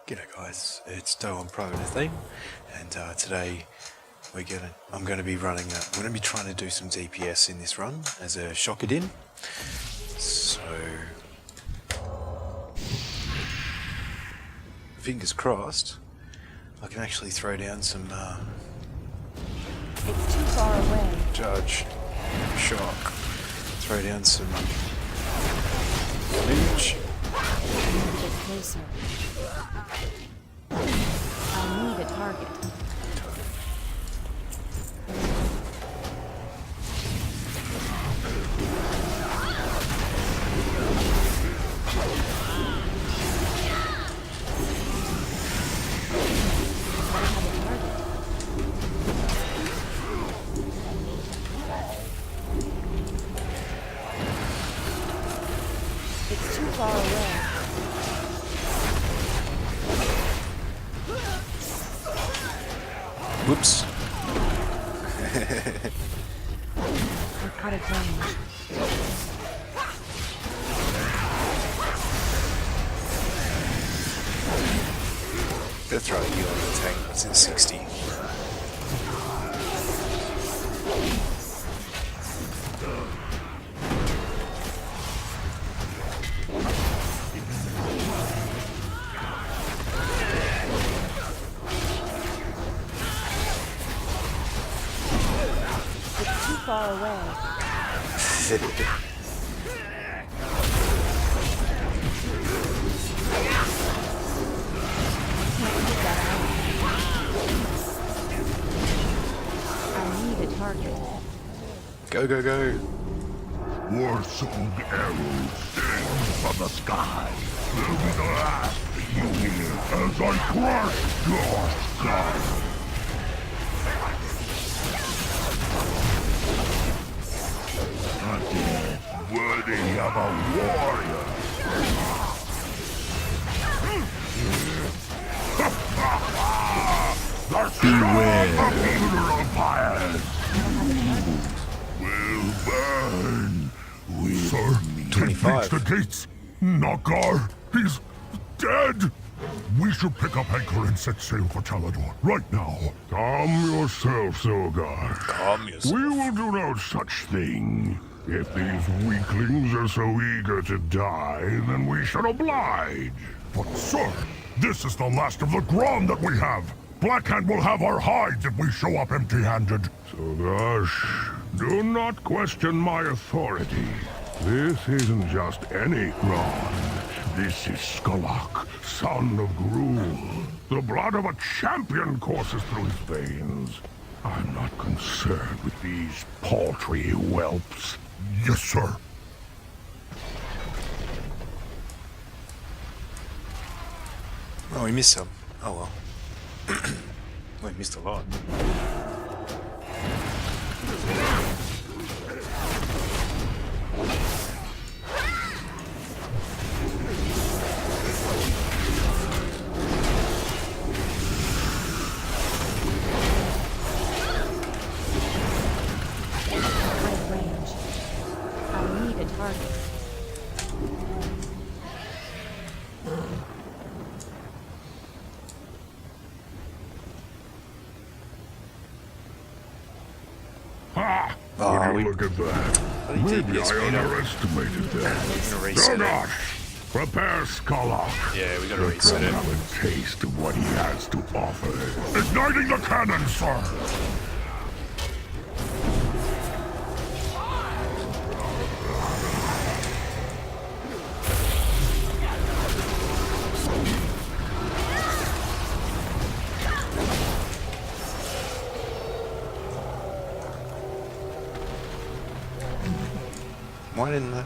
G'day guys, it's Doe on Pro with a Theme, and today I'm going to be trying to do some DPS in this run as a Shockadin. So fingers crossed, I can actually throw down some It's too far away. Judge, Shock, throw down some damage. Get closer. I need a target. It's too far away. Whoops. We're out of range. Better throw a heal on the tank, it's in 60. It's too far away. I need a target. Go, go, go. War-soaked arrows sting from the sky. Will be the last you hear as I crush your skull. A death worthy of a warrior. The sword of the empires will burn with Sir, me. take 25. the gates. Nagar, he's dead. We should pick up anchor and set sail for Talador right now. Calm yourself, Zogar. Calm yourself. We will do no such thing. If these weaklings are so eager to die, then we should oblige. But sir, this is the last of the Grom that we have. Blackhand will have our hides if we show up empty-handed. So gosh, do not question my authority. This isn't just any Grom. This is Skulak, son of Gruul. The blood of a champion courses through his veins. I'm not concerned with these paltry whelps. Yes, sir. Oh, we missed some. Oh well. We missed a lot. Out of range. I need a target. Ha! Oh, Would you look at that? Bloody Maybe DPS I speed up. underestimated that. We're gonna reset it. Dogosh! Prepare Skulak. Yeah, we gotta reset it. Have a taste of what he has to offer. Igniting the cannon, sir! Why didn't I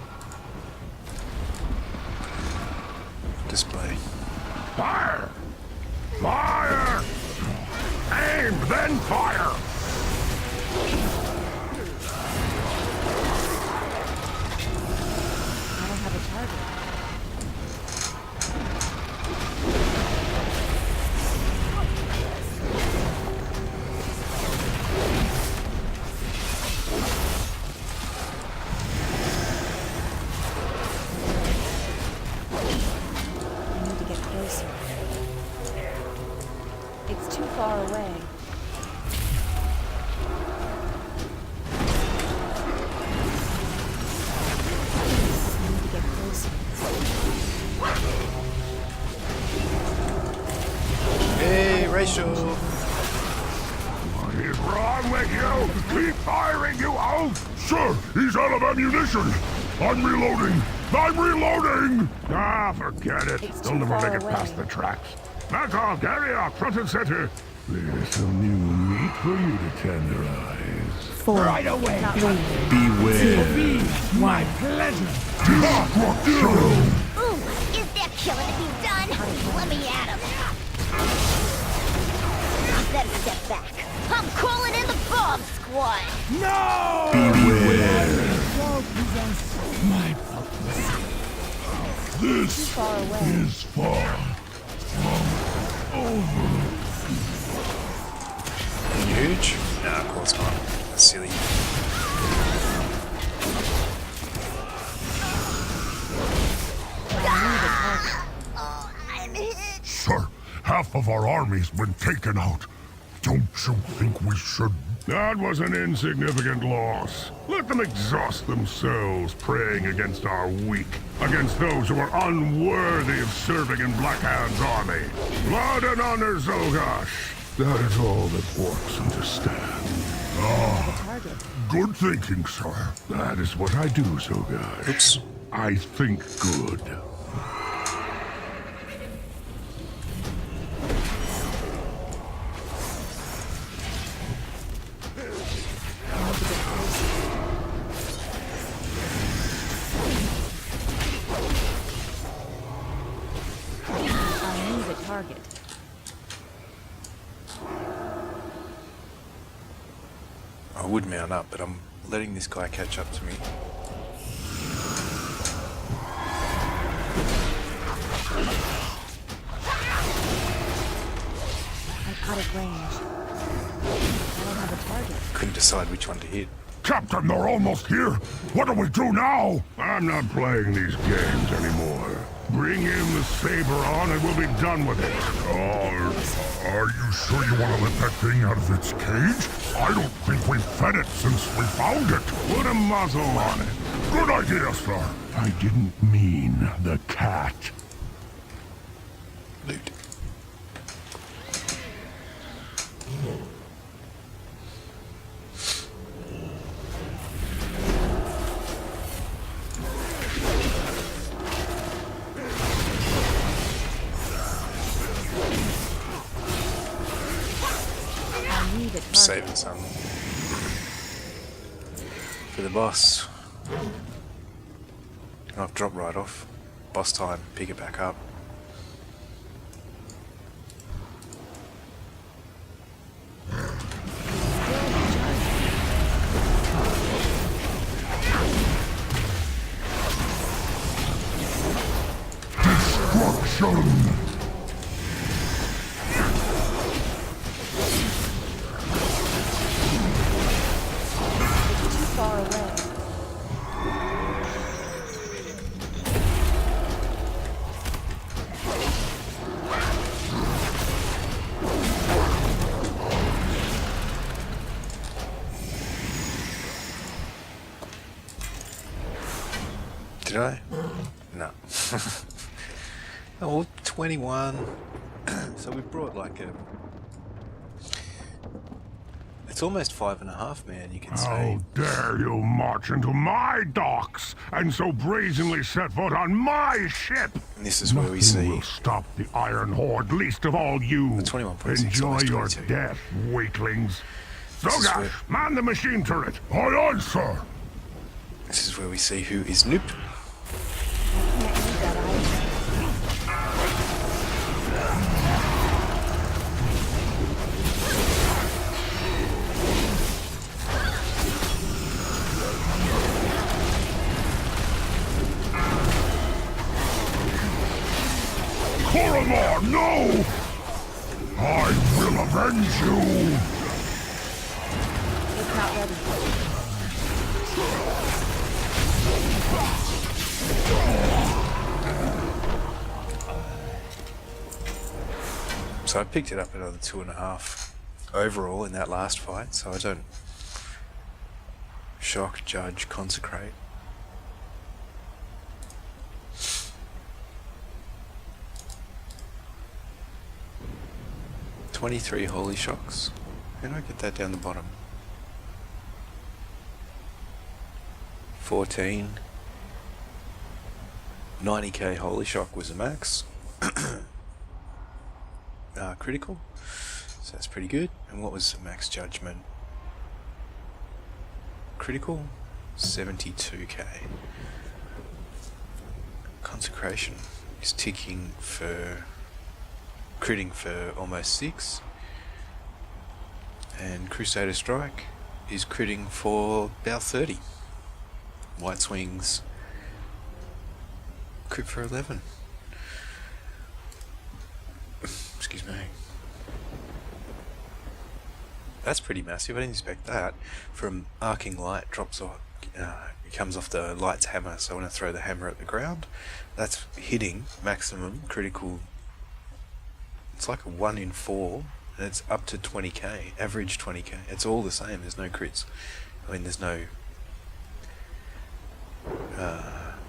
display? Fire! Fire! Aim, then fire! I don't have a target. I need to get closer. far away. I need to get closer. Hey, Rachel! What is wrong with you? Keep firing, you oaf! Sir, he's out of ammunition! I'm reloading! I'm reloading! Ah, forget it. It's They'll too never far make it away. past the tracks. Back off, carry off, front and center. There's some new meat for you to tenderize. 4, Right away. 3, Beware! Be my pleasure. Destruction! Ooh, is there killing to be done? Let me at him. Better step back. I'm calling in the bomb squad. No! Beware! All possess my purpose. This far away. is far from over. Huge? No, of course not. That's silly. Oh, I'm hit. Sir, half of our army's been taken out. Don't you think we should? That was an insignificant loss. Let them exhaust themselves praying against our weak, against those who are unworthy of serving in Blackhand's army. Blood and honor, Zogash. That is all that orcs understand. Ah, Target. good thinking, sir. That is what I do, Zogash. Oops. I think good. I need a target. I would mount up, but I'm letting this guy catch up to me. I'm out of range. I don't have a target. Couldn't decide which one to hit. Captain, they're almost here. What do we do now? I'm not playing these games anymore. Bring in the saber on and we'll be done with it. Are you sure you want to let that thing out of its cage? I don't think we've fed it since we found it. Put a muzzle on it. Good idea, sir. I didn't mean the cat. Loot. I need a target. Saving some. For the boss. I've dropped right off. Boss time, pick it back up. Destruction! Too far away. Did I? No. Oh, 21. So we brought like a... It's almost 5.5, man, you can say. How dare you march into my docks and so brazenly set foot on my ship? And this is where we Nothing see... will stop the Iron Horde, least of all you. The 21.6, Enjoy almost your 22. death, weaklings. This is Zogash, where- man the machine turret. Aye, aye, sir. This is where we see who is Noop. Can't use that item. Koramar, no! I will avenge you! It's not ready. So I picked it up another 2.5 overall in that last fight, so I don't shock, judge, consecrate. $23 holy shocks. How do I get that down the bottom? 14. 90k holy shock was the max. Critical. So that's pretty good. And what was the max judgment? Critical. 72k. Consecration is ticking for critting for almost 6. And Crusader Strike is critting for about 30. White Swings crit for 11. Excuse me. That's pretty massive. I didn't expect that. From Arcing Light drops off, it comes off the Light's hammer. So when I throw the hammer at the ground, that's hitting maximum critical. It's like a 1 in 4, and it's up to 20k, average 20k. It's all the same. There's no crits. I mean, there's no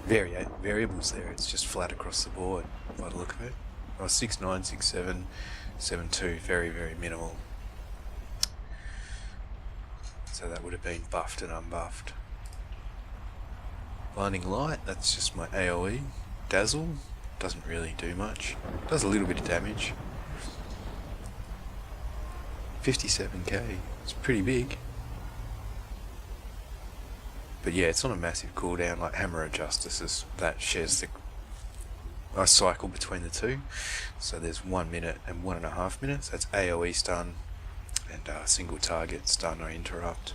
variables there. It's just flat across the board by the look of it. Oh, 6-9, 6-7, 7-2, very, very minimal. So that would have been buffed and unbuffed. Blinding Light, that's just my AoE. Dazzle, doesn't really do much. Does a little bit of damage. 57k, it's pretty big. But yeah, it's not a massive cooldown like Hammer of Justice, that shares the... I cycle between the two, so there's 1 minute and 1.5 minutes. That's AoE stun and single target stun or interrupt.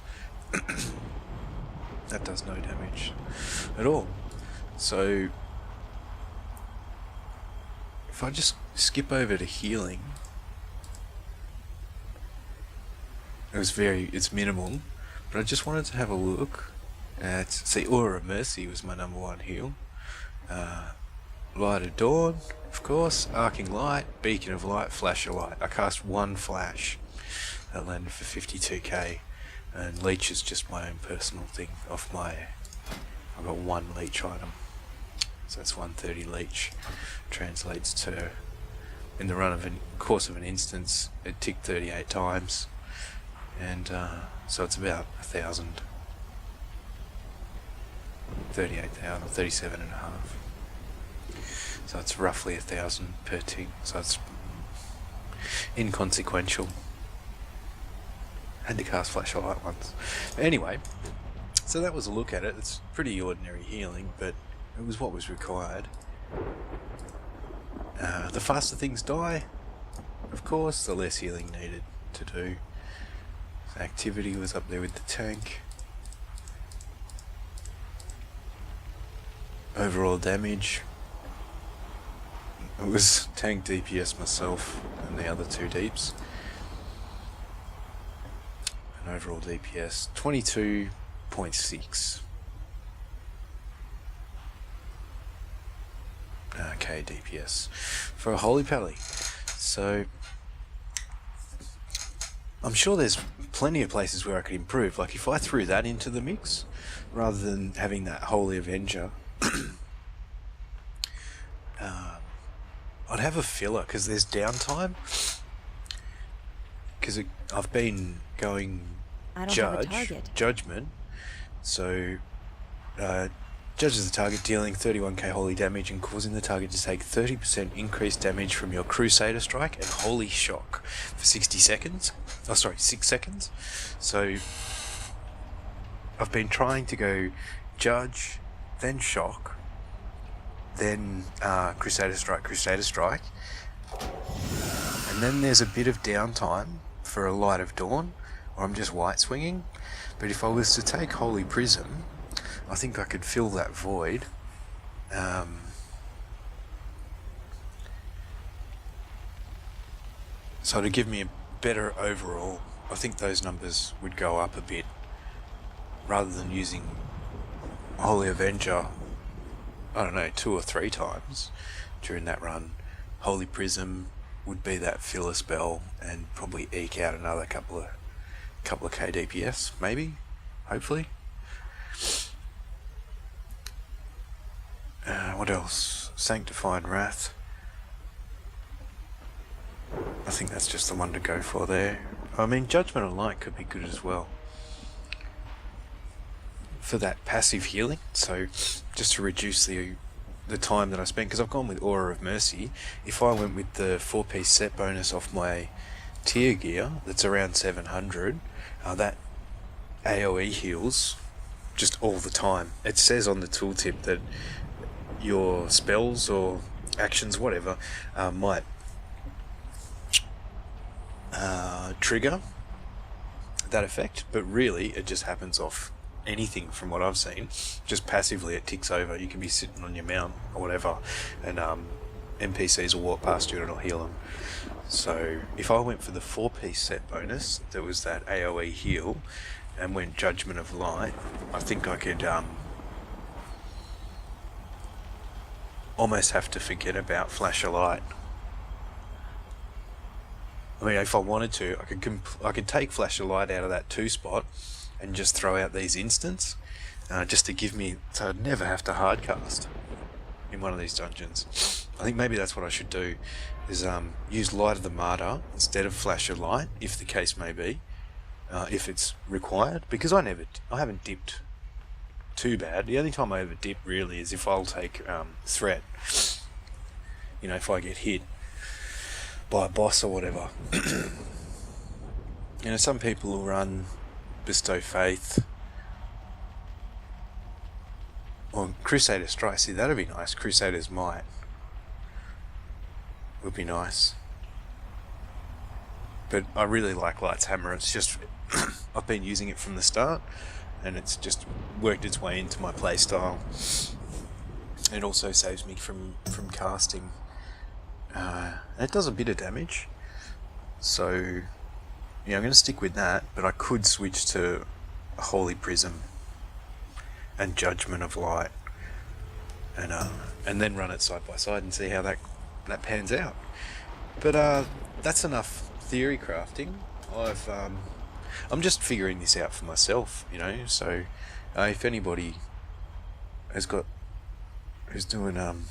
That does no damage at all. So if I just skip over to healing, it's minimal, but I just wanted to have a look at, see, Aura of Mercy was my #1 heal. Light of Dawn, of course, Arcing Light, Beacon of Light, Flash of Light. I cast 1 flash. That landed for 52k. And Leech is just my own personal thing off my... I've got 1 Leech item. So that's 130 Leech. Translates to, in the course of an instance, it ticked 38 times. And so it's about 1,000. 38,000, 37.5. So it's roughly 1,000 per tick. So it's inconsequential. Had to cast Flash of Light once. But anyway, so that was a look at it. It's pretty ordinary healing, but it was what was required. The faster things die, of course, the less healing needed to do. Activity was up there with the tank. Overall damage, it was tank DPS myself and the other 2 deeps. And overall DPS 22.6. Okay, DPS for a Holy Pally. So I'm sure there's plenty of places where I could improve. Like if I threw that into the mix rather than having that Holy Avenger, I'd have a filler because there's downtime. Because I've been going judgment. So judges the target, dealing 31k holy damage and causing the target to take 30% increased damage from your Crusader Strike and Holy Shock for 60 seconds. Oh, sorry, 6 seconds. So I've been trying to go judge, then shock, then Crusader Strike, and then there's a bit of downtime for a Light of Dawn, or I'm just white swinging. But if I was to take Holy Prism, I think I could fill that void. So to give me a better overall, I think those numbers would go up a bit, rather than using Holy Avenger, I don't know, 2 or 3 times during that run. Holy Prism, would be that filler spell and probably eke out another couple of K DPS, maybe, hopefully. What else? Sanctified Wrath. I think that's just the one to go for there. I mean, Judgment of Light could be good as well for that passive healing. So just to reduce the time that I spend, because I've gone with Aura of Mercy. If I went with the 4-piece set bonus off my tier gear, that's around 700, that AoE heals just all the time. It says on the tooltip that your spells or actions, whatever, might trigger that effect, but really it just happens off anything from what I've seen. Just passively it ticks over. You can be sitting on your mount or whatever, and NPCs will walk past you and it'll heal them. So if I went for the 4-piece set bonus that was that AoE heal and went Judgment of Light, I think I could almost have to forget about Flash of Light. I mean, if I wanted to, I could take Flash of Light out of that 2 spot and just throw out these instants, just to give me, so I'd never have to hardcast in one of these dungeons. I think maybe that's what I should do, is use Light of the Martyr instead of Flash of Light, if the case may be, if it's required, because I haven't dipped too bad. The only time I ever dip really is if I'll take threat. You know, if I get hit by a boss or whatever. You know, some people will run Bestow Faith or Crusader Strike. See, that'd be nice. Crusader's Might would be nice. But I really like Light's Hammer. It's just I've been using it from the start, and it's just worked its way into my playstyle. It also saves me from casting. And it does a bit of damage, so yeah, I'm going to stick with that, but I could switch to Holy Prism and Judgment of Light, and then run it side by side and see how that pans out. But that's enough theory crafting. I'm just figuring this out for myself, you know. So if anybody who's doing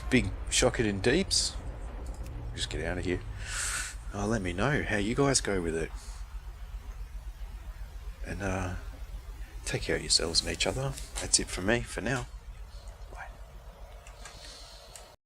big Shockadin Deeps, just get out of here. Let me know how you guys go with it, and take care of yourselves and each other. That's it from me for now.